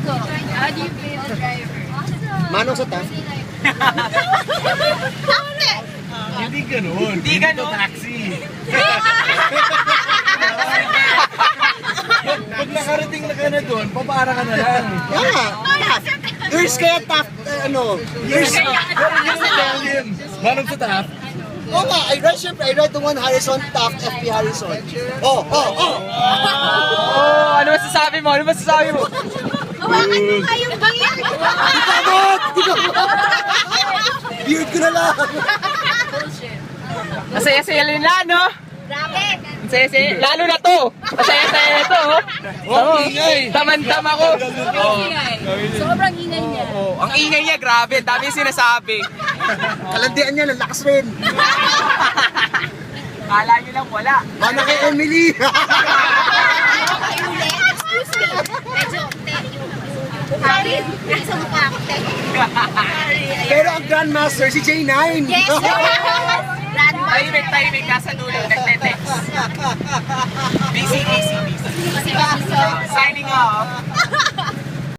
po. How do you play the driver? Manong sa taas. Hindi ganun. Hindi ganun. Taxi. Pag nakarating na ka na doon, papaara ka na lang. Yeah. Yours kaya tough, yours. Manong sa taas. Oo nga, I ride the one Harrison, Taft, FP Harrison. Oh. Ano masasabi mo? Hawakan mo kayong bangyan. Abot! Beard ko na lang. Masaya-saya nila, no? Grabe. Masaya-saya. Lalo na to. Masaya-saya na to. Taman-tama ko. Sobrang ingay niya. Ang ingay niya, grabe. Dami sinasabi. Kalandian niya, lalakas rin. Kala niyo lang wala. Mana kay Emily. Excuse me. Medyo, Hari, sa mukha ko. Pero ang Grandmaster, si J9. Yes! Grandma. Tahimik ka sa dulo. Nagte-text. Busy. Kasi ba, Signing off.